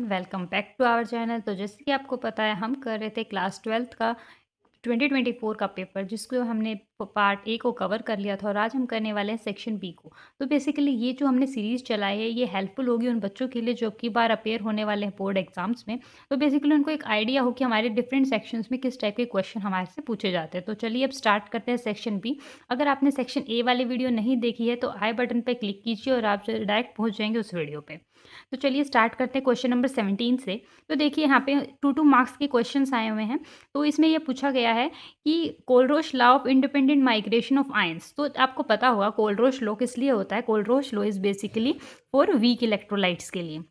Welcome back to our channel. तो जैसे कि आपको पता है हम कर रहे थे क्लास 12th का 2024 का पेपर, जिसको हमने पार्ट ए को कवर कर लिया था और आज हम करने वाले हैं सेक्शन बी को। तो बेसिकली ये जो हमने सीरीज़ चलाई है ये हेल्पफुल होगी उन बच्चों के लिए जो की बार अपेयर होने वाले हैं बोर्ड एग्जाम्स में। तो बेसिकली उनको एक आइडिया हो कि हमारे डिफरेंट सेक्शंस में किस टाइप के क्वेश्चन हमारे से पूछे जाते हैं। तो चलिए अब स्टार्ट करते हैं सेक्शन बी। अगर आपने सेक्शन ए वाली वीडियो नहीं देखी है तो आई बटन पर क्लिक कीजिए और आप डायरेक्ट पहुँच जाएंगे उस वीडियो पर। तो चलिए स्टार्ट करते हैं क्वेश्चन नंबर 17 से। तो देखिए यहाँ पे 2 मार्क्स के क्वेश्चंस आए हुए हैं। तो इसमें ये पूछा गया है कि Kohlrausch law of independent migration of ions. तो आपको पता होगा कोलरोच लॉ किस लिए होता है। Kohlrausch law is basically for weak electrolytes के लिए।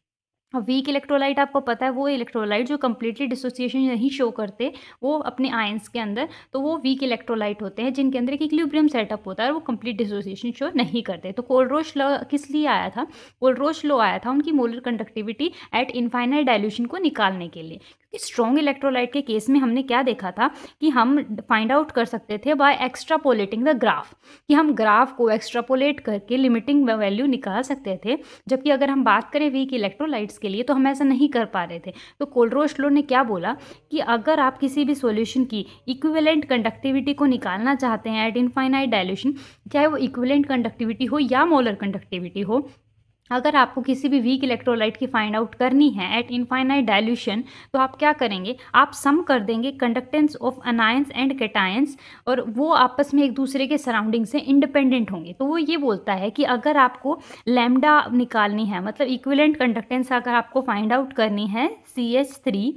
वीक इलेक्ट्रोलाइट आपको पता है वो इलेक्ट्रोलाइट जो कंप्लीटली डिसोसिएशन नहीं शो करते वो अपने आयंस के अंदर, तो वो वीक इलेक्ट्रोलाइट होते हैं जिनके अंदर एक इक्विलिब्रियम सेटअप होता है और वो कंप्लीट डिसोसिएशन शो नहीं करते। तो कोलरोच लॉ किस लिए आया था? कोलरोच लॉ आया था उनकी molar conductivity eight infinite dilution को निकालने के लिए। क्योंकि स्ट्रॉन्ग इलेक्ट्रोलाइट के केस में हमने क्या देखा था कि हम फाइंड आउट कर सकते थे बाय एक्स्ट्रापोलेटिंग द ग्राफ, कि हम ग्राफ को एक्स्ट्रापोलेट करके लिमिटिंग वैल्यू निकाल सकते थे। जबकि अगर हम बात करें वीक इलेक्ट्रोलाइट्स के लिए तो हम ऐसा नहीं कर पा रहे थे। तो कोलरोच लॉ ने क्या बोला कि अगर आप किसी भी सॉल्यूशन की इक्विवेलेंट कंडक्टिविटी को निकालना चाहते हैं एट इनफाइनाइट डाइल्यूशन, चाहे वो इक्विवेलेंट कंडक्टिविटी हो या मोलर कंडक्टिविटी हो, अगर आपको किसी भी वीक इलेक्ट्रोलाइट की फाइंड आउट करनी है एट इनफाइनाइट डाइल्यूशन, तो आप क्या करेंगे, आप सम कर देंगे conductance of anions and cations और वो आपस में एक दूसरे के सराउंडिंग से इंडिपेंडेंट होंगे। तो वो ये बोलता है कि अगर आपको लैम्डा निकालनी है, मतलब इक्विवेलेंट कंडक्टेंस अगर आपको फाइंड आउट करनी है CH3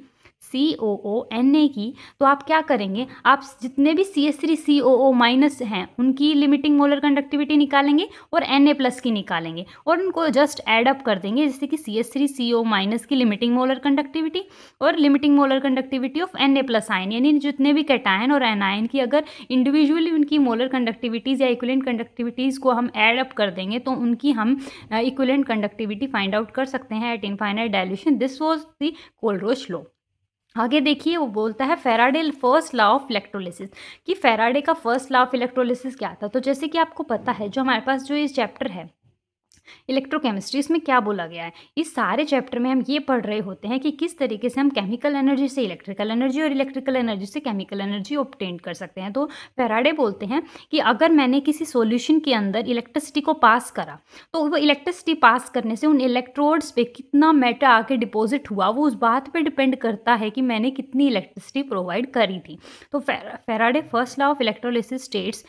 COO की, तो आप क्या करेंगे, आप जितने भी CH3 COO माइनस हैं उनकी लिमिटिंग मोलर कंडक्टिविटी निकालेंगे और Na+ की निकालेंगे और उनको जस्ट ऐड अप कर देंगे, जैसे कि CH3 CO माइनस की लिमिटिंग मोलर कंडक्टिविटी और limiting molar conductivity of Na+ ion, यानी जितने भी कैटायन और एनायन की अगर इंडिविजुअली उनकी मोलर कंडक्टिविटीज़ या इक्विवेलेंट कंडक्टिविटीज़ को हम ऐड अप कर देंगे तो उनकी हम इक्विवेलेंट कंडक्टिविटी फाइंड आउट कर सकते हैं at infinite dilution. This was the Kohlrausch law. आगे देखिए वो बोलता है Faraday first law of electrolysis, कि फेराडे का फर्स्ट लॉ ऑफ इलेक्ट्रोलिसिस क्या था। तो जैसे कि आपको पता है जो हमारे पास जो ये चैप्टर है इलेक्ट्रोकेमिस्ट्री, इसमें क्या बोला गया है, इस सारे चैप्टर में हम ये पढ़ रहे होते हैं कि किस तरीके से हम केमिकल एनर्जी से इलेक्ट्रिकल एनर्जी और इलेक्ट्रिकल एनर्जी से केमिकल एनर्जी ऑब्टेन कर सकते हैं। तो फैराडे बोलते हैं कि अगर मैंने किसी सॉल्यूशन के अंदर इलेक्ट्रिसिटी को पास करा तो वो इलेक्ट्रिसिटी पास करने से उन इलेक्ट्रोड्स पे कितना मैटर आके डिपॉजिट हुआ वो उस बात पे डिपेंड करता है कि मैंने कितनी इलेक्ट्रिसिटी प्रोवाइड करी थी। तो Faraday first law of electrolysis states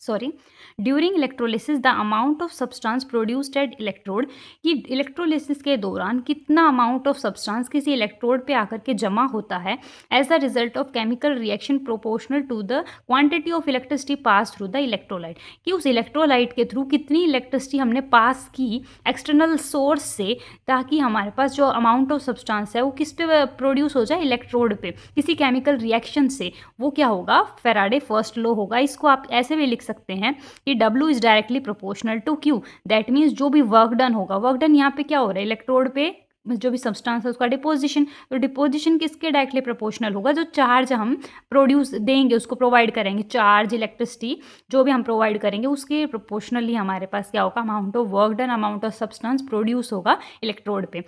sorry during electrolysis the amount of substance produced at electrode, कि इलेक्ट्रोलिसिस के दौरान कितना अमाउंट ऑफ सब्सटेंस किसी इलेक्ट्रोड पे आकर के जमा होता है as a result of chemical reaction proportional to the quantity of electricity pass through the electrolyte, कि उस इलेक्ट्रोलाइट के थ्रू कितनी इलेक्ट्रिसिटी हमने पास की एक्सटर्नल सोर्स से, ताकि हमारे पास जो अमाउंट ऑफ सब्सटेंस है वो किस पे प्रोड्यूस हो जाए, इलेक्ट्रोड पे किसी केमिकल रिएक्शन से। वो क्या होगा, फैराडे फर्स्ट लॉ होगा। इसको आप ऐसे भी लिख सकते हैं कि W is directly proportional to Q। That means जो भी वर्क डन होगा, वर्क डन यहाँ पे क्या हो रहा है, इलेक्ट्रोड पे जो भी सब्सटेंस है उसका डिपोजिशन, तो डिपोजिशन किसके डायरेक्टली प्रोपोर्शनल होगा, जो चार्ज हम प्रोड्यूस देंगे उसको प्रोवाइड करेंगे, चार्ज इलेक्ट्रिसिटी जो भी हम प्रोवाइड करेंगे उसके प्रोपोर्शनली हमारे पास क्या होगा, amount of work done, amount of substance produce होगा इलेक्ट्रोड पे।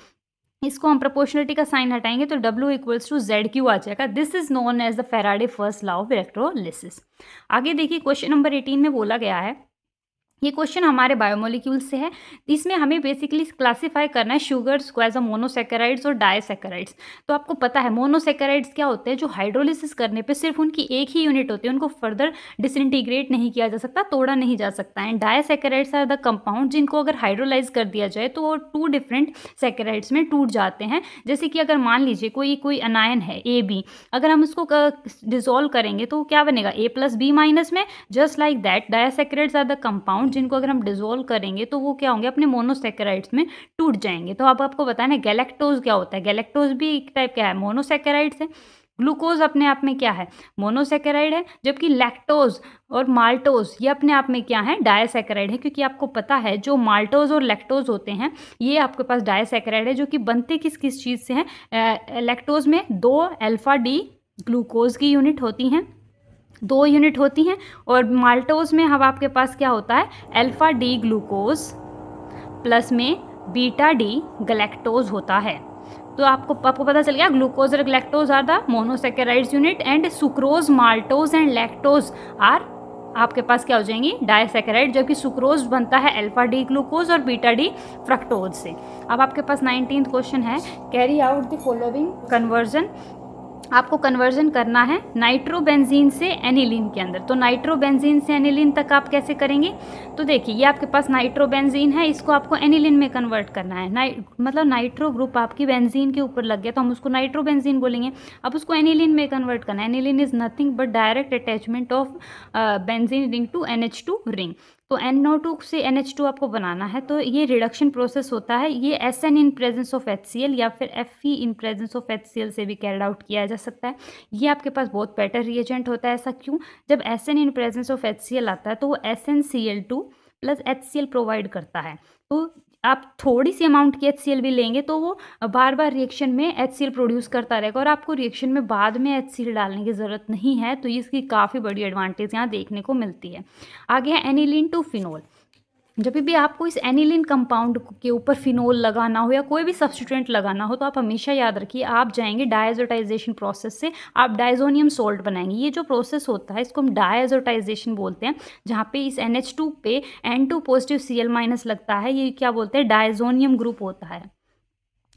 इसको हम प्रोपोर्शनलिटी का साइन हटाएंगे तो W इक्वल्स टू ZQ आ जाएगा। This is known as the Faraday first law of electrolysis. आगे देखिए क्वेश्चन नंबर 18 में बोला गया है, ये क्वेश्चन हमारे बायोमोलिक्यूल्स से है। इसमें हमें बेसिकली क्लासिफाई करना है शुगर्स को एज अ मोनोसेकेराइड्स और डायसेकेराइड्स। तो आपको पता है मोनोसेकेराइड्स क्या होते हैं, जो हाइड्रोलिसिस करने पे सिर्फ उनकी एक ही यूनिट होती है, उनको फर्दर डिसइंटीग्रेट नहीं किया जा सकता, तोड़ा नहीं जा सकता है। डायसेकेराइड्स आर द कंपाउंड जिनको अगर हाइड्रोलाइज कर दिया जाए तो वो 2 डिफरेंट सेकेराइड्स में टूट जाते हैं। जैसे कि अगर मान लीजिए कोई अनायन है AB, अगर हम उसको डिजोल्व करेंगे तो क्या बनेगा, A+B- में। Just like that disaccharides are the compound जिनको अगर हम डिसॉल्व करेंगे तो वो क्या होंगे, अपने मोनोसेकेराइड्स में टूट जाएंगे। तो अब आपको बताना है गैलेक्टोज क्या होता है। गैलेक्टोज भी एक टाइप क्या है, मोनोसेकेराइड्स है। ग्लूकोज अपने आप में क्या है, मोनोसेकेराइड है। जबकि लैक्टोज और माल्टोज ये अपने आप में क्या है, डायसेकेराइड है। क्योंकि आपको पता है जो माल्टोज और लैक्टोज होते हैं ये आपके पास डायसेकेराइड है, जो कि बनते किस किस चीज़ से हैं। लैक्टोज में 2 अल्फा डी ग्लूकोज की यूनिट होती हैं, 2 यूनिट होती हैं। और माल्टोज में अब आपके पास क्या होता है, अल्फा डी ग्लूकोज प्लस में बीटा डी गैलेक्टोज होता है। तो आपको पता चल गया, ग्लूकोज और galactose are the monosaccharides unit and sucrose, maltose and lactose are आपके पास क्या हो जाएंगी, डायसैकेराइड, जबकि सुक्रोज बनता है अल्फा डी ग्लूकोज और बीटा डी फ्रक्टोज से। अब आपके पास 19th क्वेश्चन है, carry out the following conversion. आपको कन्वर्जन करना है नाइट्रोबेंजीन से एनिलीन के अंदर। तो नाइट्रोबेंजीन से एनिलीन तक आप कैसे करेंगे, तो देखिए ये आपके पास नाइट्रोबेंजीन है, इसको आपको एनिलीन में कन्वर्ट करना है। मतलब नाइट्रो ग्रुप आपकी बेंजीन के ऊपर लग गया तो हम उसको नाइट्रोबेंजीन बोलेंगे। अब उसको एनिलीन में कन्वर्ट करना है। Aniline is nothing but direct attachment of benzene ring to NH2 ring. तो NO2 से NH2 आपको बनाना है, तो ये रिडक्शन प्रोसेस होता है। ये SN in presence of HCl या फिर Fe in presence of HCl से भी कैरिड आउट किया जा सकता है। ये आपके पास बहुत बेटर रिएजेंट होता है। ऐसा क्यों, जब SN in presence of HCl आता है तो वो SnCl2 प्लस HCl प्रोवाइड करता है। तो आप थोड़ी सी अमाउंट की HCl भी लेंगे तो वो बार बार रिएक्शन में HCl प्रोड्यूस करता रहेगा और आपको रिएक्शन में बाद में HCl डालने की ज़रूरत नहीं है। तो इसकी काफ़ी बड़ी एडवांटेज यहाँ देखने को मिलती है। आगे है एनिलीन टू फिनोल। जब भी आपको इस एनिलीन कंपाउंड के ऊपर फिनोल लगाना हो या कोई भी सब्स्टिट्यूएंट लगाना हो तो आप हमेशा याद रखिए, आप जाएंगे डायजोटाइजेशन प्रोसेस से, आप डायजोनियम सोल्ट बनाएंगे। ये जो प्रोसेस होता है इसको हम डायजोटाइजेशन बोलते हैं, जहाँ पे इस NH2 पे N2 पॉजिटिव Cl- लगता है। ये क्या बोलते हैं, डायजोनियम ग्रुप होता है।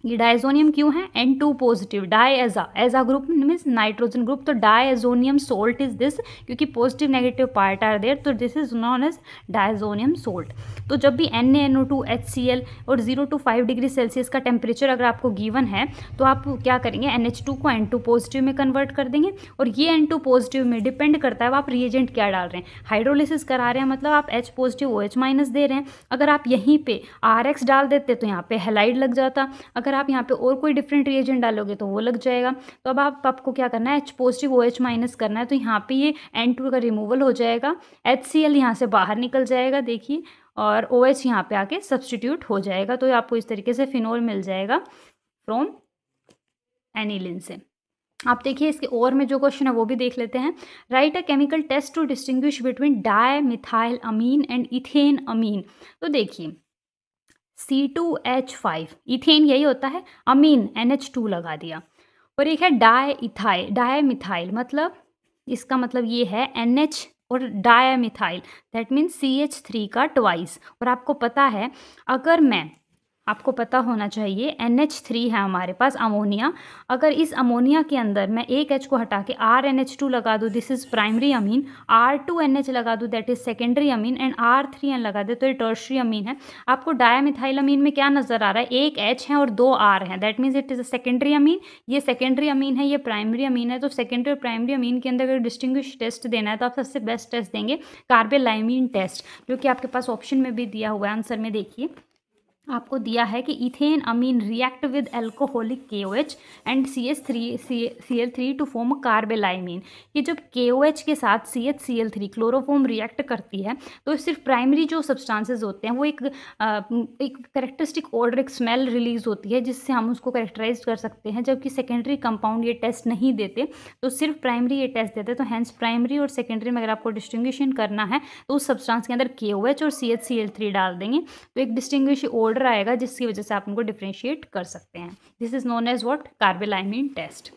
ये डायजोनियम क्यों है, N2 positive, diazo group means nitrogen group, तो डायजोनियम सोल्ट इज दिस, क्योंकि positive negative part are there, तो this is known as diazonium salt. तो जब भी NaNO2 HCl और 0 to 5 डिग्री सेल्सियस का टेम्परेचर अगर आपको गिवन है तो आप क्या करेंगे, NH2 को N2 पॉजिटिव में कन्वर्ट कर देंगे। और ये N2 पॉजिटिव में डिपेंड करता है आप रिएजेंट क्या डाल रहे हैं। हाइड्रोलिसिस करा रहे हैं मतलब आप H पॉजिटिव OH- दे रहे हैं। अगर आप यहीं पे RX डाल देते तो यहाँ पे हेलाइड लग जाता, अगर आप यहाँ पे और कोई डिफरेंट रिएजेंट डालोगे तो वो लग जाएगा। तो अब आपको क्या करना है, H पॉजिटिव OH- करना है, तो यहाँ पे ये N2 का रिमूवल हो जाएगा, HCl यहाँ से बाहर निकल जाएगा देखिए, और OH यहाँ पे आके सब्सटीट्यूट हो जाएगा। तो आपको इस तरीके से फिनोल मिल जाएगा फ्रॉम एनिलीन से। आप देखिए इसके और में जो क्वेश्चन है वो भी देख लेते हैं। Write a chemical test to distinguish between dimethylamine and ethanamine. तो देखिए C2H5 इथेन यही होता है, अमीन NH2 लगा दिया, और एक है डाई मिथाइल, मतलब इसका मतलब ये है NH और डायमिथाइल, दैट मीन्स CH3 का ट्वाइस। और आपको पता है, अगर मैं आपको पता होना चाहिए NH3 है हमारे पास अमोनिया, अगर इस अमोनिया के अंदर मैं एक H को हटा के RNH2 लगा दूँ, this is primary amine, R2NH लगा दूँ that is secondary amine, and R3N लगा दे तो ये टर्शरी अमीन है। आपको डायमिथाइल अमीन में क्या नजर आ रहा है, एक H है और दो R हैं, that means it is a secondary amine. ये सेकेंडरी अमीन है, ये प्राइमरी अमीन है। तो सेकेंडरी और प्राइमरी अमीन के अंदर अगर डिस्टिंग्विश टेस्ट देना है तो आप सबसे बेस्ट टेस्ट देंगे कार्बेलाइमीन टेस्ट, जो कि आपके पास ऑप्शन में भी दिया हुआ है। आंसर में देखिए आपको दिया है कि ethanamine react with alcoholic KOH and Cl3 to form carbylamine. ये जब KOH के साथ CHCl3 क्लोरोफॉर्म रिएक्ट करती है तो सिर्फ प्राइमरी जो सब्सटेंसेस होते हैं वो एक करेक्टरिस्टिक ऑर्डर, एक स्मेल रिलीज होती है जिससे हम उसको करेक्टराइज कर सकते हैं, जबकि सेकेंडरी कंपाउंड ये टेस्ट नहीं देते, तो सिर्फ प्राइमरी ये टेस्ट देते। तो हैंस प्राइमरी और सेकेंडरी में अगर आपको डिस्टिंग्विशन करना है तो उस सब्सटेंस के अंदर KOH और CHCl3 डाल देंगे, तो एक डिस्टिंग्विश ऑर्डर आएगा जिसकी वजह से आप उनको डिफ्रेंशिएट कर सकते हैं। This is known as what, carbylamine test.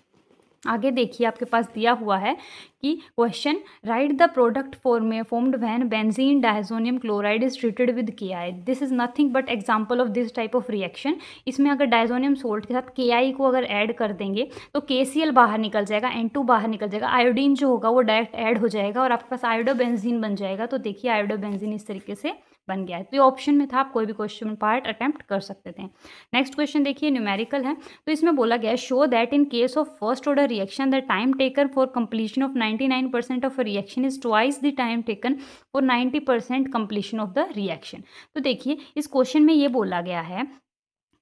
आगे देखिए आपके पास दिया हुआ है कि question, write the product formed when benzene diazonium chloride is treated with KI। This is nothing but example of this type of reaction. इसमें अगर डायजोनियम सोल्ट के साथ KI को अगर ऐड कर देंगे तो KCl बाहर निकल जाएगा, N2 बाहर निकल जाएगा, आयोडीन जो होगा वो डायरेक्ट ऐड हो जाएगा और आपके पास आयोडोबेंजीन बन जाएगा। तो देखिए आयोडोबेंजीन इस तरीके से बन गया है। तो ये ऑप्शन में था, आप कोई भी क्वेश्चन पार्ट अटेम्प्ट कर सकते थे। नेक्स्ट क्वेश्चन देखिए, न्यूमेरिकल है। तो इसमें बोला गया है, show that in case of first order reaction the time taken for completion of 99% of a reaction is twice the time taken for 90% completion of the reaction. तो देखिए इस क्वेश्चन में ये बोला गया है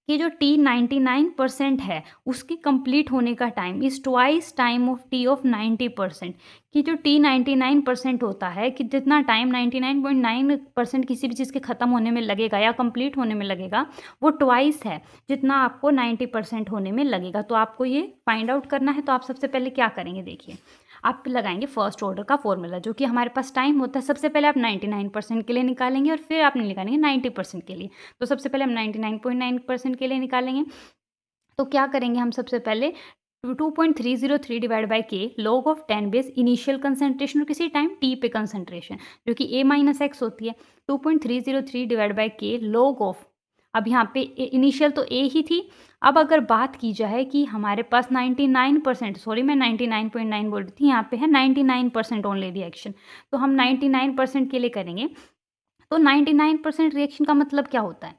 कि जो T99% है उसकी कंप्लीट होने का time is twice time of T of 90%। कि जो T99% होता है कि जितना टाइम 99.9% किसी भी चीज़ के ख़त्म होने में लगेगा या कंप्लीट होने में लगेगा, वो ट्वाइस है जितना आपको 90% होने में लगेगा। तो आपको ये फाइंड आउट करना है। तो आप सबसे पहले क्या करेंगे, देखिए आप लगाएंगे फर्स्ट ऑर्डर का फॉर्मूला, जो कि हमारे पास टाइम होता है। सबसे पहले आप 99% के लिए निकालेंगे और फिर आप निकालेंगे 90% के लिए। तो सबसे पहले हम 99.9% के लिए निकालेंगे। तो क्या करेंगे हम सबसे पहले 2.303 डिवाइड बाय के log of 10 base initial concentration और किसी टाइम टी पे कंसंट्रेशन जो कि a माइनस एक्स होती है। 2.303 डिवाइड बाय के लॉग ऑफ, अब यहाँ पे इनिशियल तो a ही थी। अब अगर बात की जाए कि हमारे पास 99%, सॉरी मैं 99.9 बोल रही थी, यहाँ पे है 99% ओनली रिएक्शन, तो हम 99% के लिए करेंगे। तो 99% रिएक्शन का मतलब क्या होता है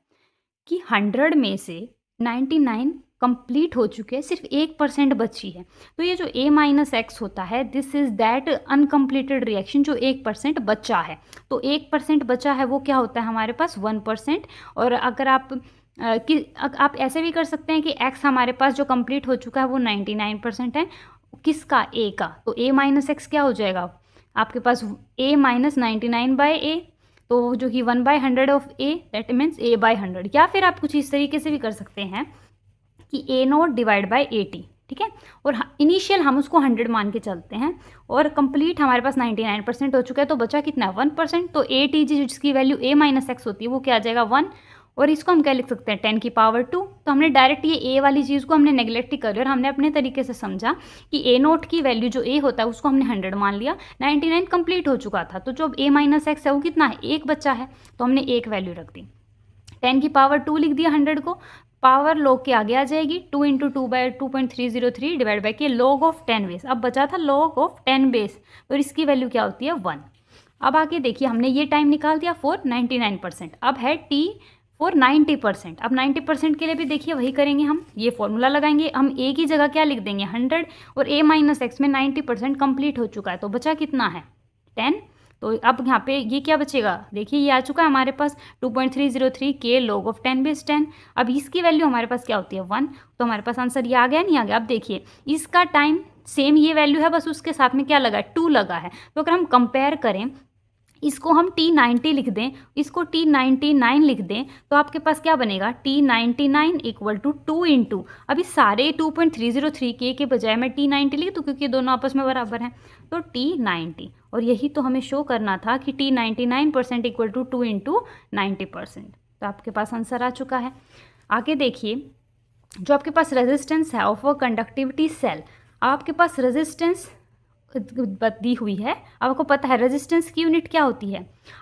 कि 100 में से 99 कंप्लीट हो चुके हैं, सिर्फ 1% बची है। तो ये जो a माइनस एक्स होता है, this is that uncompleted reaction जो 1% बचा है। तो 1% बचा है वो क्या होता है हमारे पास 1%। और अगर आप ऐसे भी कर सकते हैं कि x हमारे पास जो कंप्लीट हो चुका है वो 99% है, किसका, a का। तो a माइनस एक्स क्या हो जाएगा आपके पास, a माइनस 99 बाय a, तो जो कि 1/100 of a, that means a by 100। या फिर आप कुछ इस तरीके से भी कर सकते हैं कि a नोट डिवाइड बाय 80, ठीक है। और इनिशियल हम उसको 100 मान के चलते हैं और कंप्लीट हमारे पास 99% हो चुका है, तो बचा कितना 1%। तो a टी जी जिसकी वैल्यू a माइनस एक्स होती है वो क्या आ जाएगा 1। और इसको हम क्या लिख सकते हैं 10 की पावर 2। तो हमने डायरेक्ट ये a वाली चीज़ को हमने नेगलेक्ट ही करी और हमने अपने तरीके से समझा कि a नोट की वैल्यू जो a होता है उसको हमने 100 मान लिया, 99 कंप्लीट हो चुका था। तो जो अब a माइनस एक्स है वो कितना है, 1 बच्चा है, तो हमने 1 वैल्यू रख दी। 10 की पावर 2 लिख दिया 100 को, पावर लॉग के आगे आ जाएगी 2 इंटू 2 बाई 2.303 डिवाइड बाई के लॉग ऑफ 10 बेस। अब बचा था लॉग ऑफ 10 बेस, तो इसकी वैल्यू क्या होती है 1। अब आगे देखिए हमने ये टाइम निकाल दिया फॉर 99%। अब है टी फॉर 90%। अब 90% के लिए भी देखिए वही करेंगे, हम ये फॉर्मूला लगाएंगे। हम a की जगह क्या लिख देंगे 100, और a माइनस एक्स में 90% कंप्लीट हो चुका है, तो बचा कितना है 10। तो अब यहाँ पे ये क्या बचेगा, देखिए ये आ चुका है हमारे पास 2.303 के लॉग ऑफ 10 बेस 10। अब इसकी वैल्यू हमारे पास क्या होती है 1, तो हमारे पास आंसर ये आ गया नहीं आ गया। अब देखिए इसका टाइम सेम ये वैल्यू है, बस उसके साथ में क्या लगा है 2 लगा है। तो अगर हम कंपेयर करें, इसको हम T90 लिख दें, इसको T99 लिख दें, तो आपके पास क्या बनेगा T99 इक्वल टू 2 इंटू, अभी सारे 2.303 के बजाय मैं T90 लिख दूँ क्योंकि दोनों आपस में बराबर हैं, तो T90। और यही तो हमें शो करना था कि T99% इक्वल टू 2 इंटू 90%। तो आपके पास आंसर आ चुका है। आगे देखिए, जो आपके पास रेजिस्टेंस है ऑफ अ कंडक्टिविटी सेल, आपके पास रेजिस्टेंस दी हुई है। अब आपको पता है रेजिस्टेंस की यूनिट क्या होती है,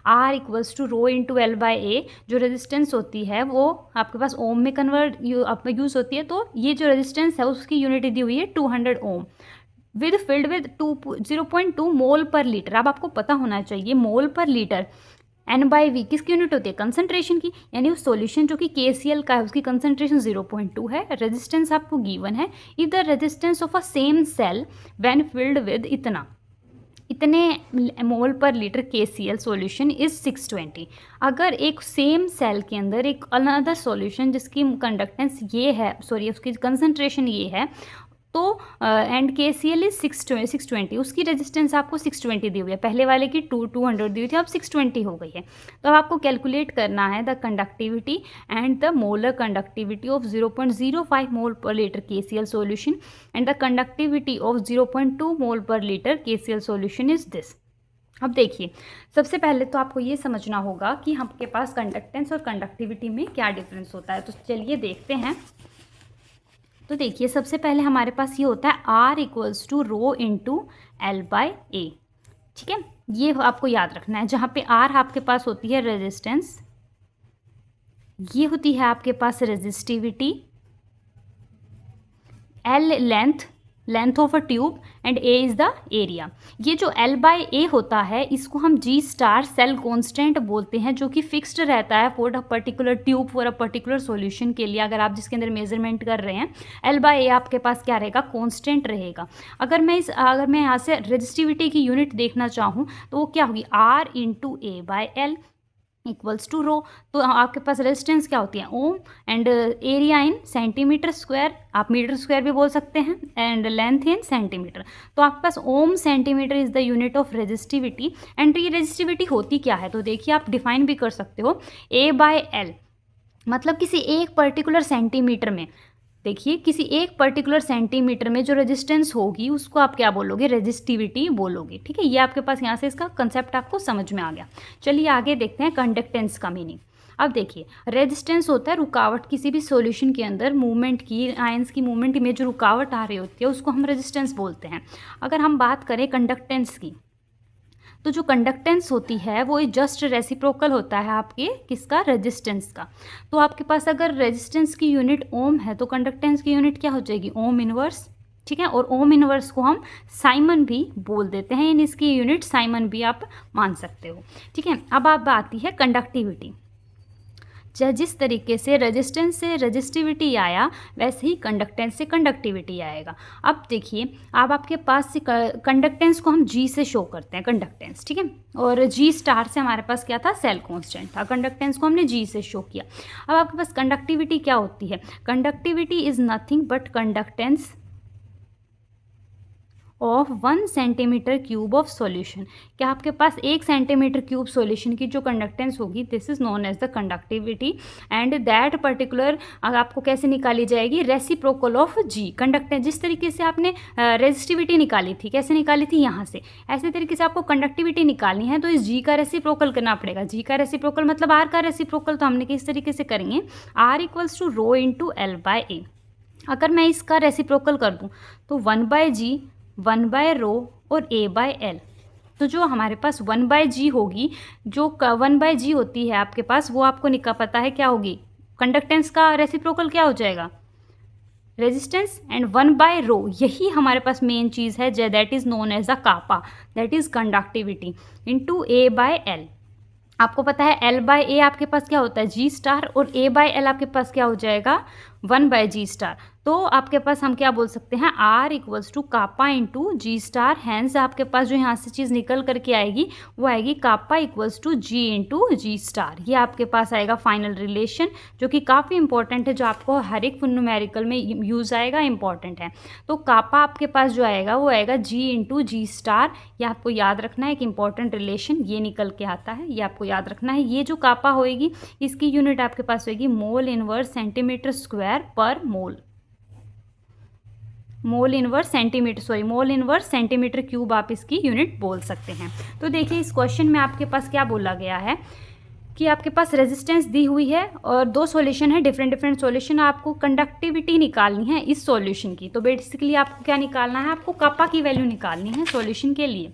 R equals to rho into L by A. जो रेजिस्टेंस होती है वो आपके पास ओम में कन्वर्ट यूज़ होती है। तो ये जो रेजिस्टेंस है उसकी यूनिट दी हुई है 200 ओम विद फिल्ड विद 0.2 मोल पर लीटर। अब आपको पता होना चाहिए मोल पर लीटर N/V किसकी यूनिट होती है, कंसंट्रेशन की। यानी उस सॉल्यूशन जो कि KCl का है उसकी कंसंट्रेशन 0.2 है, रेजिस्टेंस आपको गिवन है। If the resistance of a same cell when filled with इतने मोल पर लीटर KCl सॉल्यूशन इज 620। अगर एक सेम सेल के अंदर एक अनदर सॉल्यूशन जिसकी कंडक्टेंस ये है, सॉरी उसकी कंसंट्रेशन ये है, तो एंड KCl इज 620, उसकी रेजिस्टेंस आपको 620 दी हुई है। पहले वाले की 200 दी हुई थी, अब 620 हो गई है। तो अब आपको कैलकुलेट करना है the conductivity and the molar conductivity of 0.05 मोल पर litre KCl solution and the conductivity of 0.2 मोल पर litre KCl solution is this. अब देखिए सबसे पहले तो आपको ये समझना होगा कि आपके पास कंडक्टेंस और कंडक्टिविटी में क्या डिफरेंस होता है। तो चलिए देखते हैं। तो देखिए सबसे पहले हमारे पास ये होता है R equals to rho into L by A, ठीक है। ये आपको याद रखना है। जहाँ पे R आपके पास होती है रेजिस्टेंस, ये होती है आपके पास resistivity, L length of a tube and A is the area. ये जो L बाई ए होता है इसको हम G स्टार सेल कॉन्स्टेंट बोलते हैं, जो कि फिक्स्ड रहता है for a particular tube for a particular solution के लिए। अगर आप जिसके अंदर मेजरमेंट कर रहे हैं, L बाई ए आपके पास क्या रहेगा, कॉन्स्टेंट रहेगा। अगर मैं यहाँ से रेजिस्टिविटी की यूनिट देखना चाहूँ तो वो क्या होगी, R into A by L equals to rho. तो आपके पास रेजिस्टेंस क्या होती है ohm, and area in centimetre square, आप मीटर स्क्वायर भी बोल सकते हैं, एंड लेंथ इन सेंटीमीटर। तो आपके पास ohm centimetre is the unit of resistivity. And ये रेजिस्टिविटी होती क्या है, तो देखिए आप डिफाइन भी कर सकते हो A बाय एल, मतलब किसी एक पर्टिकुलर सेंटीमीटर में। देखिए किसी एक पर्टिकुलर सेंटीमीटर में जो रेजिस्टेंस होगी उसको आप क्या बोलोगे, रेजिस्टिविटी बोलोगे। ठीक है, ये आपके पास यहाँ से इसका कंसेप्ट आपको समझ में आ गया। चलिए आगे देखते हैं कंडक्टेंस का मीनिंग। अब देखिए रेजिस्टेंस होता है रुकावट, किसी भी सॉल्यूशन के अंदर मूवमेंट की, आयंस की मूवमेंट में जो रुकावट आ रही होती है उसको हम रेजिस्टेंस बोलते हैं। अगर हम बात करें कंडक्टेंस की, तो जो कंडक्टेंस होती है वो जस्ट रेसिप्रोकल होता है आपके किसका, रेजिस्टेंस का। तो आपके पास अगर रेजिस्टेंस की यूनिट ओम है तो कंडक्टेंस की यूनिट क्या हो जाएगी, ओम इनवर्स। ठीक है, और ओम इनवर्स को हम साइमन भी बोल देते हैं, यानी इसकी यूनिट साइमन भी आप मान सकते हो। ठीक है, अब आप आती है कंडक्टिविटी। जिस तरीके से रेजिस्टेंस से रेजिस्टिविटी आया वैसे ही कंडक्टेंस से कंडक्टिविटी आएगा। अब देखिए अब आपके पास से कंडक्टेंस को हम जी से शो करते हैं, कंडक्टेंस। ठीक है, और जी स्टार से हमारे पास क्या था, सेल कांस्टेंट था। कंडक्टेंस को हमने जी से शो किया। अब आपके पास कंडक्टिविटी क्या होती है, conductivity is nothing but conductance of 1 centimetre cube of solution. क्या आपके पास 1 सेंटीमीटर क्यूब सॉल्यूशन की जो कंडक्टेंस होगी, this is known as the conductivity. And that particular आपको कैसे निकाली जाएगी, रेसिप्रोकल ऑफ जी। कंडक्टेंस जिस तरीके से आपने रेजिस्टिविटी निकाली थी, कैसे निकाली थी, यहाँ से, ऐसे तरीके से आपको कंडक्टिविटी निकालनी है तो इस जी का रेसिप्रोकल करना पड़ेगा। जी का रेसिप्रोकल मतलब आर का रेसिप्रोकल, तो हमने किस तरीके से करेंगे, R equals to rho into L by A. अगर मैं इसका रेसिप्रोकल कर दूँ तो 1/g 1/रो और a बाय एल। तो जो हमारे पास 1/g होगी, जो 1/g होती है आपके पास, वो आपको पता है क्या होगी, कंडक्टेंस का रेसिप्रोकल क्या हो जाएगा, रेजिस्टेंस। एंड 1/रो यही हमारे पास मेन चीज़ है, that is known as the kappa, that is conductivity, into a by L. आपको पता है L बाय ए आपके पास क्या होता है, जी स्टार, और A बाय एल आपके पास क्या हो जाएगा, 1/g स्टार। तो आपके पास हम क्या बोल सकते हैं, R equals to kappa into G star. Hence आपके पास जो यहाँ से चीज़ निकल करके आएगी वो आएगी kappa equals to G into G star. ये आपके पास आएगा फाइनल रिलेशन, जो कि काफ़ी इंपॉर्टेंट है, जो आपको हर एक न्यूमेरिकल में यूज़ आएगा, इंपॉर्टेंट है। तो कापा आपके पास जो आएगा वो आएगा जी इंटू जी स्टार। ये आपको याद रखना है, एक इंपॉर्टेंट रिलेशन ये निकल के आता है, ये आपको याद रखना है। ये जो कापा होएगी इसकी यूनिट आपके पास होएगी मोल इनवर्स सेंटीमीटर स्क्वायर पर मोल। मोल इनवर्स सेंटीमीटर क्यूब आप इसकी यूनिट बोल सकते हैं। तो देखिए इस क्वेश्चन में आपके पास क्या बोला गया है कि आपके पास रेजिस्टेंस दी हुई है और दो सॉल्यूशन है, डिफरेंट सॉल्यूशन, आपको कंडक्टिविटी निकालनी है इस सॉल्यूशन की। तो बेसिकली आपको क्या निकालना है, आपको कापा की वैल्यू निकालनी है सॉल्यूशन के लिए।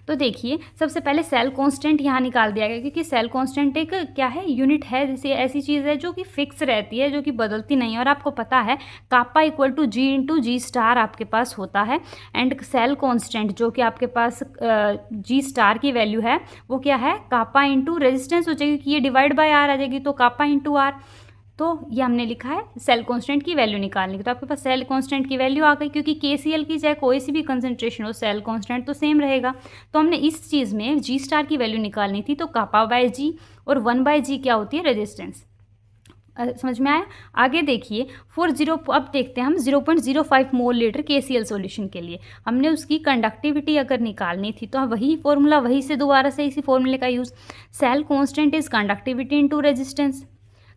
तो देखिए सबसे पहले सेल कांस्टेंट यहाँ निकाल दिया गया, क्योंकि सेल कांस्टेंट एक क्या है, यूनिट है, जैसे ऐसी चीज़ है जो कि फिक्स रहती है, जो कि बदलती नहीं है। और आपको पता है kappa equal to G into G star आपके पास होता है। एंड सेल कांस्टेंट जो कि आपके पास जी स्टार की वैल्यू है वो क्या है, कापा इंटू रेजिस्टेंस हो जाएगी, कि ये डिवाइड बाय आर आ जाएगी, तो कापा इंटू आर। तो ये हमने लिखा है सेल कांस्टेंट की वैल्यू निकालने की। तो आपके पास सेल कांस्टेंट की वैल्यू आ गई, क्योंकि KCl की चाहे कोई सी भी कंसंट्रेशन हो, सेल कांस्टेंट तो सेम रहेगा। तो हमने इस चीज़ में जी स्टार की वैल्यू निकालनी थी, तो कापा बाय जी, और 1/g क्या होती है, रेजिस्टेंस। समझ में आया। आगे देखिए अब देखते हैं हम 0.05 मोल लीटर KCl सॉल्यूशन के लिए हमने उसकी कंडक्टिविटी अगर निकालनी थी, तो वही फॉर्मूला, वही से दोबारा से इसी फॉर्मूले का use, cell constant is conductivity into resistance.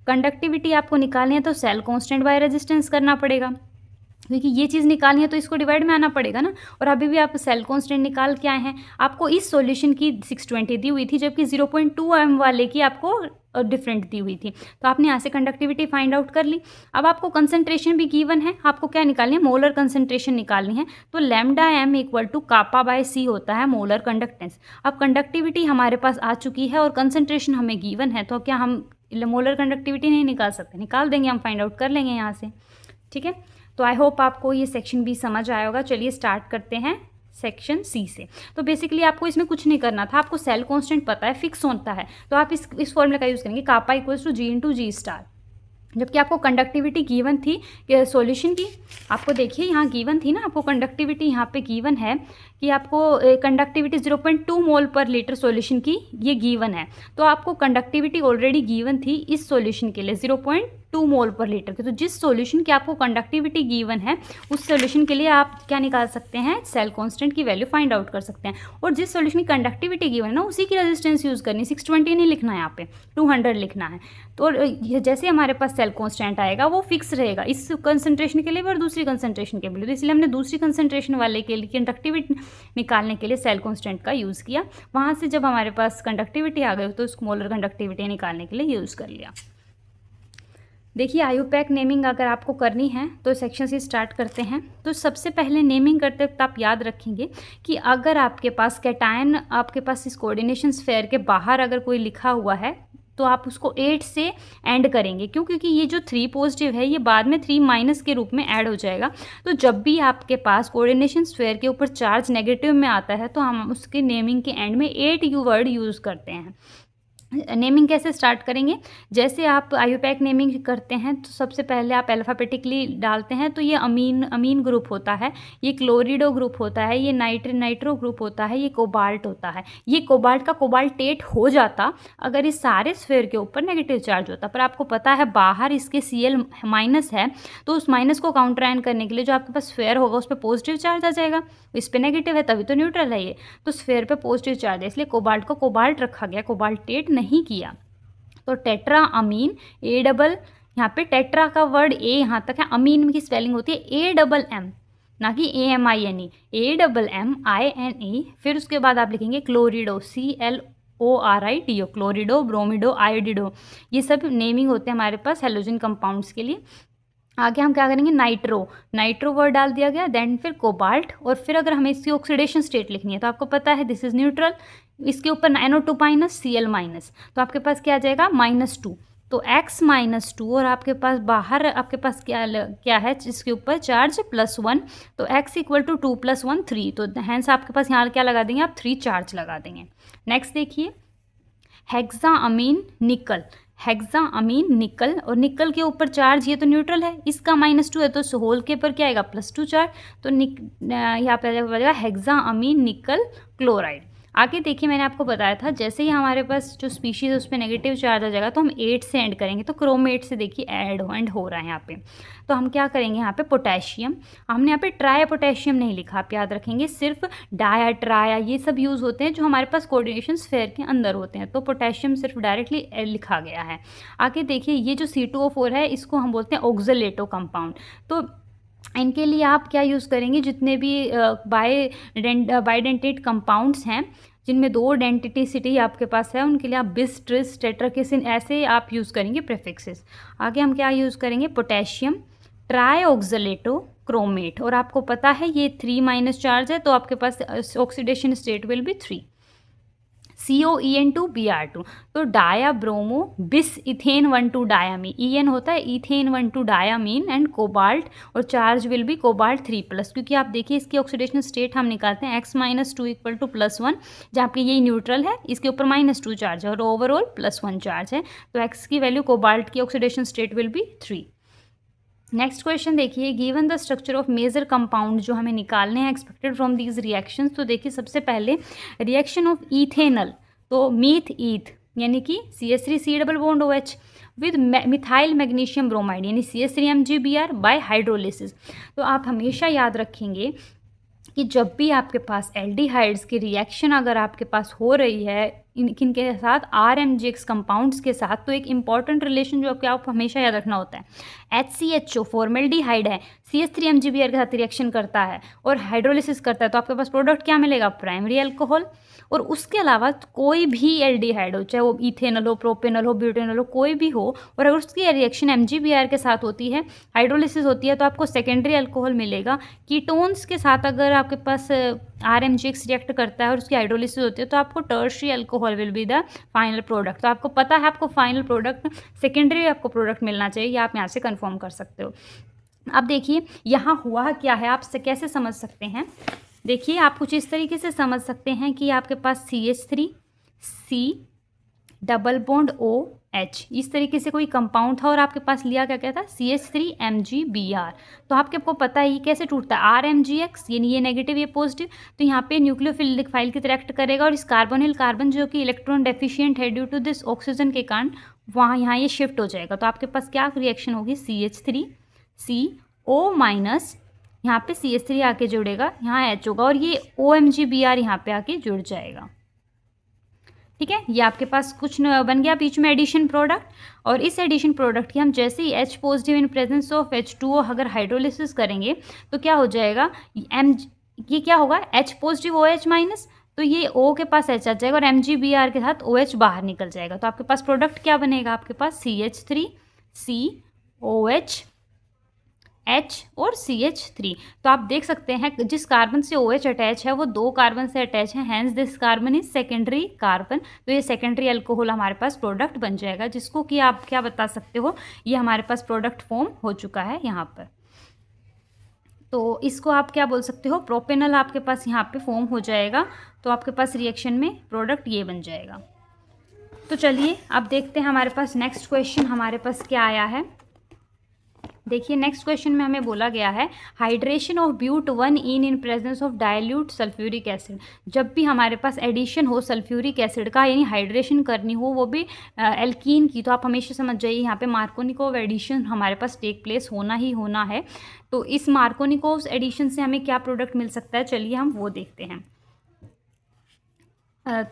Conductivity आपको निकालनी है तो सेल कांस्टेंट बाय रेजिस्टेंस करना पड़ेगा, क्योंकि ये चीज़ निकालनी है तो इसको डिवाइड में आना पड़ेगा ना। और अभी भी आप सेल कांस्टेंट निकाल के आए हैं, आपको इस सॉल्यूशन की 620 दी हुई थी, जबकि 0.2 m वाले की आपको डिफरेंट दी हुई थी। तो आपने यहाँ से कंडक्टिविटी फाइंड आउट कर ली। अब आपको कंसंट्रेशन भी गिवन है, आपको क्या निकालनी है, मोलर कंसंट्रेशन निकालनी है। तो lambda m equal to kappa by c होता है मोलर कंडक्टेंस। अब कंडक्टिविटी हमारे पास आ चुकी है और कंसंट्रेशन हमें गिवन है, तो क्या हम मोलर कंडक्टिविटी नहीं निकाल सकते, निकाल देंगे, हम फाइंड आउट कर लेंगे यहाँ से। ठीक है, तो आई होप आपको ये सेक्शन भी समझ आया होगा। चलिए स्टार्ट करते हैं सेक्शन सी से। तो बेसिकली आपको इसमें कुछ नहीं करना था, आपको सेल कांस्टेंट पता है, फिक्स होता है, तो आप इस फॉर्मूले का यूज़ करेंगे, kappa equals to G into G star. जबकि आपको कंडक्टिविटी गिवन थी सॉल्यूशन की, आपको देखिए यहाँ गिवन थी ना, आपको कंडक्टिविटी यहाँ पे गिवन है कि आपको कंडक्टिविटी 0.2 मोल पर लीटर सॉल्यूशन की ये गिवन है। तो आपको कंडक्टिविटी ऑलरेडी गिवन थी इस सॉल्यूशन के लिए 0.2 2 मोल पर लीटर के। तो जिस सॉल्यूशन की आपको कंडक्टिविटी गिवन है उस सॉल्यूशन के लिए आप क्या निकाल सकते हैं, सेल कांस्टेंट की वैल्यू फाइंड आउट कर सकते हैं। और जिस सॉल्यूशन की कंडक्टिविटी गिवन है ना उसी की रेजिस्टेंस यूज़ करनी, 620 नहीं लिखना है यहाँ पे, 200 लिखना है। तो जैसे हमारे पास सेल कांस्टेंट आएगा वो फिक्स रहेगा इस कंसंट्रेशन के लिए और दूसरी कंसंट्रेशन के लिए। तो इसलिए हमने दूसरी कंसंट्रेशन वाले के लिए कंडक्टिविटी निकालने के लिए सेल कांस्टेंट का यूज़ किया। वहाँ से जब हमारे पास कंडक्टिविटी आ गई तो उसको मोलर कंडक्टिविटी निकालने के लिए यूज़ कर लिया। देखिए आयुपैक नेमिंग अगर आपको करनी है तो सेक्शन से स्टार्ट करते हैं। तो सबसे पहले नेमिंग करते वक्त आप याद रखेंगे कि अगर आपके पास कैटायन आपके पास इस कोऑर्डिनेशन स्फीयर के बाहर अगर कोई लिखा हुआ है तो आप उसको 8 से एंड करेंगे। क्यों? क्योंकि ये जो 3 पॉजिटिव है ये बाद में 3 माइनस के रूप में ऐड हो जाएगा। तो जब भी आपके पास कोऑर्डिनेशन स्फीयर के ऊपर चार्ज नेगेटिव में आता है तो हम उसके नेमिंग के एंड में 8 यू वर्ड यूज़ करते हैं। नेमिंग कैसे स्टार्ट करेंगे, जैसे आप आयुपैक नेमिंग करते हैं तो सबसे पहले आप अल्फ़ाबेटिकली डालते हैं। तो ये अमीन ग्रुप होता है, ये क्लोरिडो ग्रुप होता है, ये नाइट्रो ग्रुप होता है, ये कोबाल्ट होता है। ये कोबाल्ट का कोबाल्टेट हो जाता अगर इस सारे स्फीयर के ऊपर नेगेटिव चार्ज होता, पर आपको पता है बाहर इसके Cl माइनस है तो उस माइनस को काउंटरैन करने के लिए जो आपके पास स्फीयर होगा उस पर पॉजिटिव चार्ज आ जाएगा, इस पर नेगेटिव है तभी तो न्यूट्रल है ये। तो स्फीयर पे पॉजिटिव चार्ज है इसलिए कोबाल्ट को कोबाल्ट रखा गया, कोबाल्टेट नहीं किया। तो टेट्रा अमीन ए डबल, यहाँ पे टेट्रा का वर्ड ए यहाँ तक है, अमीन की स्पेलिंग होती है AMM ना कि AMINE, AMMINE। फिर उसके बाद आप लिखेंगे क्लोरिडो CLORIDO, क्लोरिडो, ब्रोमिडो, आयोडिडो। ये सब नेमिंग होते हैं हमारे पास हेलोजन कंपाउंड्स के लिए। आगे हम क्या करेंगे, नाइट्रो वर्ड डाल दिया गया, देन फिर कोबाल्ट। और फिर अगर हमें इसकी ऑक्सीडेशन स्टेट लिखनी है तो आपको पता है दिस इज न्यूट्रल, इसके ऊपर NO2 माइनस Cl माइनस, तो आपके पास क्या आ जाएगा -2। तो X -2 और आपके पास बाहर आपके पास क्या है जिसके ऊपर चार्ज +1, तो X = 2 + 1 3। तो हैंस आपके पास यहाँ क्या लगा देंगे आप, 3 चार्ज लगा देंगे। नेक्स्ट देखिए हेक्साअमीन निकल, और निकल के ऊपर चार्ज ये तो न्यूट्रल है, इसका -2 है तो होल के ऊपर क्या आएगा +2 चार्ज। तो यहाँ पे आ जाएगा हेक्साअमीन निकल क्लोराइड। आगे देखिए मैंने आपको बताया था जैसे ही हमारे पास जो स्पीशीज़ है उस पर नेगेटिव चार्ज आ जाएगा तो हम 8 से एंड करेंगे। तो क्रोमेट से देखिए एंड हो रहा है यहाँ पे। तो हम क्या करेंगे यहाँ पे पोटेशियम, हमने यहाँ पे ट्राई पोटेशियम नहीं लिखा, आप याद रखेंगे सिर्फ डाया ट्राया ये सब यूज़ होते हैं जो हमारे पास कोऑर्डिनेशन स्फीयर के अंदर होते हैं। तो पोटेशियम सिर्फ डायरेक्टली लिखा गया है। आगे देखिए ये जो C2O4 है इसको हम बोलते हैं ऑक्सलेटो कंपाउंड। तो इनके लिए आप क्या यूज़ करेंगे, जितने भी बाइडेंटेट कंपाउंड्स हैं जिनमें 2 डेंटिटिसिटी आपके पास है उनके लिए आप बिस, ट्रिस, टेट्राकिसिन ऐसे आप यूज़ करेंगे प्रीफिक्सेस। आगे हम क्या यूज़ करेंगे, पोटेशियम ट्राईऑक्सलेटो क्रोमेट, और आपको पता है ये 3- चार्ज है तो आपके पास oxidation state will be 3। COEN2Br2, तो di bromo bis ethane 1,2 diamine, EN होता है इथेन 1,2 डायामीन एंड कोबाल्ट, और चार्ज विल बी कोबाल्ट 3+, क्योंकि आप देखिए इसकी ऑक्सीडेशन स्टेट हम निकालते हैं X -2 = +1, जहाँ पे ये न्यूट्रल है इसके ऊपर -2 चार्ज है और ओवरऑल +1 चार्ज है। तो X की वैल्यू कोबाल्ट की oxidation state will be 3। Next question देखिए, given the structure of major compound जो हमें निकालने हैं एक्सपेक्टेड फ्रॉम दीज रिएक्शंस। तो देखिए सबसे पहले रिएक्शन ऑफ इथेनल, तो मीथ ईथ यानी कि CH3 double bond OH with methyl magnesium bromide यानी CH3MgBr बाय हाइड्रोलिसिस। तो आप हमेशा याद रखेंगे कि जब भी आपके पास एल्डिहाइड्स की रिएक्शन अगर आपके पास हो रही है इनके साथ RMgX कंपाउंड्स के साथ, तो एक इंपॉर्टेंट रिलेशन जो आपको हमेशा याद रखना होता है, HCHO फॉर्मेल्डिहाइड है, CH3MgBr के साथ रिएक्शन करता है और हाइड्रोलिसिस करता है, तो आपके पास प्रोडक्ट क्या मिलेगा, प्राइमरी अल्कोहल। और उसके अलावा कोई भी एल्डिहाइड हो, चाहे वो इथेनल हो, प्रोपेनल हो, ब्यूटेनल हो, कोई भी हो, और अगर उसकी रिएक्शन MgBr के साथ होती है, हाइड्रोलिसिस होती है, तो आपको सेकेंडरी अल्कोहल मिलेगा। कीटोन्स के साथ अगर आपके पास RMgX रिएक्ट करता है और उसकी हाइड्रोलिसिस होती है तो आपको tertiary alcohol will be the final product. तो आपको पता है आपको फाइनल प्रोडक्ट सेकेंडरी आपको प्रोडक्ट मिलना चाहिए, आप यहाँ से कंफर्म कर सकते हो। अब देखिए यहाँ हुआ क्या है, आप कैसे समझ सकते हैं, देखिए आप कुछ इस तरीके से समझ सकते हैं कि आपके पास CH3 C double bond OH इस तरीके से कोई कंपाउंड था और आपके पास लिया क्या था CH3MgBr। तो आपको पता है ये कैसे टूटता है, RMgX यानी ये नेगेटिव ये पॉजिटिव, तो यहाँ पे न्यूक्लियोफिलिक फाइल की तरह एक्ट करेगा और इस कार्बोनिल कार्बन जो कि इलेक्ट्रॉन डेफिशिएंट है ड्यू टू दिस ऑक्सीजन के कारण वहाँ यहाँ ये शिफ्ट हो जाएगा, तो आपके पास क्या रिएक्शन होगी, CH3 CO माइनस, यहाँ पे CH3 आके जुड़ेगा, यहाँ H होगा और ये OMgBr यहाँ पे आके जुड़ जाएगा। ठीक है, ये आपके पास कुछ बन गया बीच में एडिशन प्रोडक्ट। और इस एडिशन प्रोडक्ट की हम जैसे ही H positive in presence of H2O अगर हाइड्रोलिसिस करेंगे तो क्या हो जाएगा, ये क्या होगा, H पॉजिटिव OH माइनस, तो ये O के पास H आ जाएगा और MgBr के साथ OH बाहर निकल जाएगा। तो आपके पास प्रोडक्ट क्या बनेगा, आपके पास CH3 COH H और CH3। तो आप देख सकते हैं जिस कार्बन से OH अटैच है वो 2 कार्बन से अटैच है, hence this carbon is secondary carbon. तो ये सेकेंडरी अल्कोहल हमारे पास प्रोडक्ट बन जाएगा, जिसको कि आप क्या बता सकते हो, ये हमारे पास प्रोडक्ट फॉर्म हो चुका है यहाँ पर। तो इसको आप क्या बोल सकते हो, प्रोपेनल आपके पास यहाँ पे फॉर्म हो जाएगा। तो आपके पास रिएक्शन में प्रोडक्ट ये बन जाएगा। तो चलिए अब देखते हैं हमारे पास नेक्स्ट क्वेश्चन हमारे पास क्या आया है। देखिए नेक्स्ट क्वेश्चन में हमें बोला गया है hydration of but 1 in presence of dilute sulphuric acid. जब भी हमारे पास एडिशन हो सल्फ्यूरिक एसिड का, यानी हाइड्रेशन करनी हो वो भी एल्कीन की, तो आप हमेशा समझ जाइए यहाँ पे मार्कोनिकोव एडिशन हमारे पास टेक प्लेस होना ही होना है। तो इस मार्कोनिकोव एडिशन से हमें क्या प्रोडक्ट मिल सकता है, चलिए हम वो देखते हैं।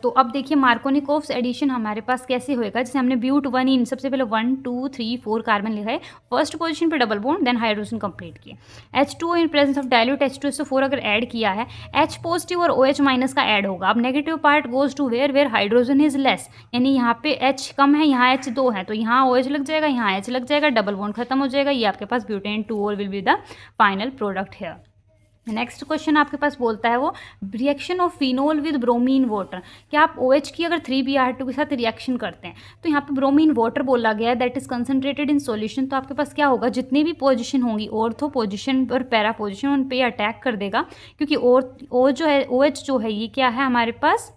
तो अब देखिए मार्कोनिकोव्स एडिशन हमारे पास कैसे होएगा, जैसे हमने ब्यूट 1 इन, सबसे पहले 1 2 3 4 कार्बन लिखा है, फर्स्ट पोजीशन पे double bond, then hydrogen complete किए। H2O in presence of dilute H2SO4 अगर ऐड किया है, H पॉजिटिव और OH माइनस का ऐड होगा। अब negative part goes to where hydrogen is less, यानी यहाँ पे H कम है, यहाँ H 2 है, तो यहाँ OH लग जाएगा, यहाँ H लग जाएगा, डबल बॉन्ड खत्म हो जाएगा। ये आपके पास ब्यूटेन 2 और will be the final product है। नेक्स्ट क्वेश्चन आपके पास बोलता है वो reaction of phenol with bromine water. क्या आप OH की अगर 3Br2 के साथ रिएक्शन करते हैं, तो यहाँ पे ब्रोमीन वाटर बोला गया है that is concentrated in solution. तो आपके पास क्या होगा, जितनी भी पोजीशन होंगी, ऑर्थो पोजीशन और पैरा पोजीशन, उन पे अटैक कर देगा, क्योंकि OH जो है ये क्या है हमारे पास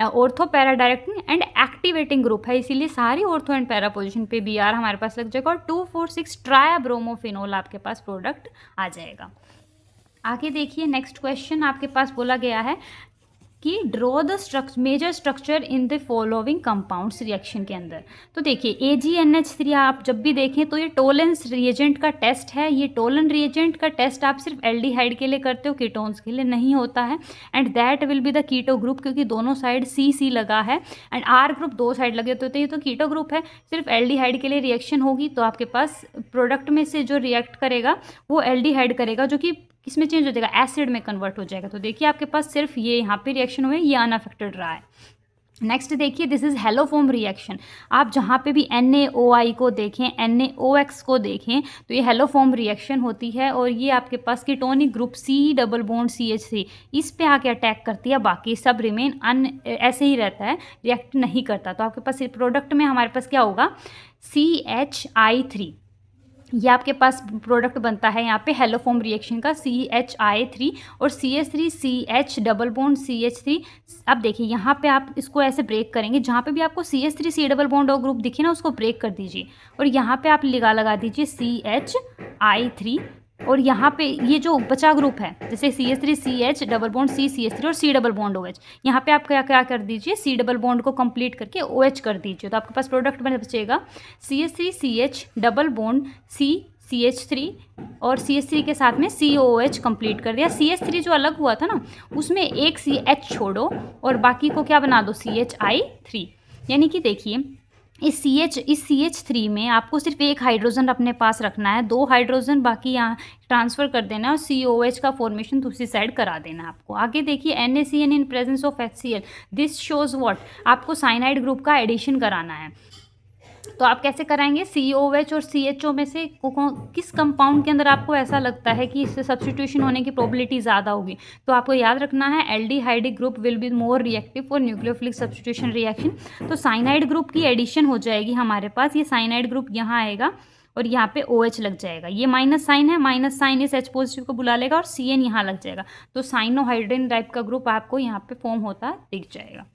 ortho para directing and activating group है, इसीलिए सारी ऑर्थो एंड पैरा पोजीशन पे Br हमारे पास लग जाएगा और 2,4,6 ट्रायाब्रोमोफिनोल आपके पास प्रोडक्ट आ जाएगा। आगे देखिए नेक्स्ट क्वेश्चन आपके पास बोला गया है कि draw the major structure in the following compounds reaction के अंदर। तो देखिए AgNH3 आप जब भी देखें तो ये टोलेंस रिएजेंट का टेस्ट है। ये टोलन रिएजेंट का टेस्ट आप सिर्फ एल्डिहाइड के लिए करते हो, कीटोन्स के लिए नहीं होता है। And that will be the keto group, क्योंकि दोनों साइड C लगा है एंड R ग्रुप 2 साइड लगे होते हैं, ये तो कीटो ग्रुप है। सिर्फ एल्डिहाइड के लिए रिएक्शन होगी, तो आपके पास प्रोडक्ट में से जो रिएक्ट करेगा वो एल्डिहाइड करेगा, जो कि किसमें चेंज हो जाएगा, एसिड में कन्वर्ट हो जाएगा। तो देखिए आपके पास सिर्फ ये यहाँ पे रिएक्शन हुए, ये अनअफेक्टेड रहा है। नेक्स्ट देखिए दिस इज हेलोफॉर्म रिएक्शन। आप जहाँ पे भी NaOI को देखें, NaOX को देखें, तो ये हेलोफॉर्म रिएक्शन होती है और ये आपके पास ketonic group C double bond CH3 इस पे आके अटैक करती है, बाकी सब रिमेन ऐसे ही रहता है, रिएक्ट नहीं करता। तो आपके पास प्रोडक्ट में हमारे पास क्या होगा, CHI3, ये आपके पास प्रोडक्ट बनता है यहाँ पे हेलोफॉर्म रिएक्शन का CHI3 और CH3CH डबल बॉन्ड CH3। अब देखिए यहाँ पे आप इसको ऐसे ब्रेक करेंगे, जहाँ पे भी आपको CH3C डबल बॉन्ड और ग्रुप दिखे ना, उसको ब्रेक कर दीजिए और यहाँ पे आप लगा दीजिए CHI3 और यहाँ पे ये जो बचा ग्रुप है, जैसे CH3CH डबल बॉन्ड CH3 और C डबल बॉन्ड OH, यहाँ पे आप क्या क्या कर दीजिए, C डबल बॉन्ड को कंप्लीट करके OH कर दीजिए। तो आपके पास प्रोडक्ट बचेगा CH3CH डबल बॉन्ड CH3 और CH3 के साथ में COOH कंप्लीट कर दिया। CH3 जो अलग हुआ था ना, उसमें एक CH छोड़ो और बाकी को क्या बना दो, CHI3। यानी कि देखिए इस CH3 में आपको सिर्फ एक हाइड्रोजन अपने पास रखना है, 2 हाइड्रोजन बाकी यहाँ ट्रांसफ़र कर देना है और COOH का फॉर्मेशन दूसरी साइड करा देना है आपको। आगे देखिए NaCN in presence of HCl, this shows what, आपको साइनाइड ग्रुप का एडिशन कराना है। तो आप कैसे कराएंगे, COOH और CHO में से किस कंपाउंड के अंदर आपको ऐसा लगता है कि इससे सब्स्टिट्यूशन होने की प्रोबेबिलिटी ज़्यादा होगी, तो आपको याद रखना है aldehyde group will be more reactive for nucleophilic substitution reaction. तो साइनाइड ग्रुप की एडिशन हो जाएगी हमारे पास, ये साइनाइड ग्रुप यहाँ आएगा और यहाँ पे OH लग जाएगा, ये माइनस साइन है, माइनस साइन इस H पॉजिटिव को बुला लेगा और CN यहाँ लग जाएगा, तो साइनोहाइड्रिन टाइप का ग्रुप आपको यहाँ पे फॉर्म होता दिख जाएगा।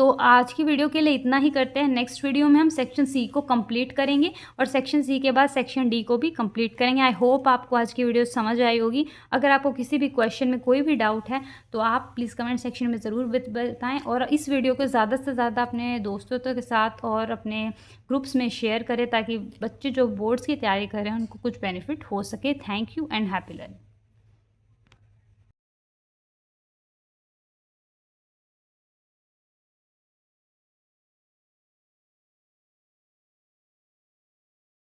तो आज की वीडियो के लिए इतना ही करते हैं। नेक्स्ट वीडियो में हम सेक्शन सी को कंप्लीट करेंगे और सेक्शन सी के बाद सेक्शन डी को भी कंप्लीट करेंगे। आई होप आपको आज की वीडियो समझ आई होगी। अगर आपको किसी भी क्वेश्चन में कोई भी डाउट है तो आप प्लीज़ कमेंट सेक्शन में ज़रूर बताएं और इस वीडियो को ज़्यादा से ज़्यादा अपने दोस्तों के साथ और अपने ग्रुप्स में शेयर करें ताकि बच्चे जो बोर्ड्स की तैयारी कर रहे हैं उनको कुछ बेनिफिट हो सके। Thank you and happy learning.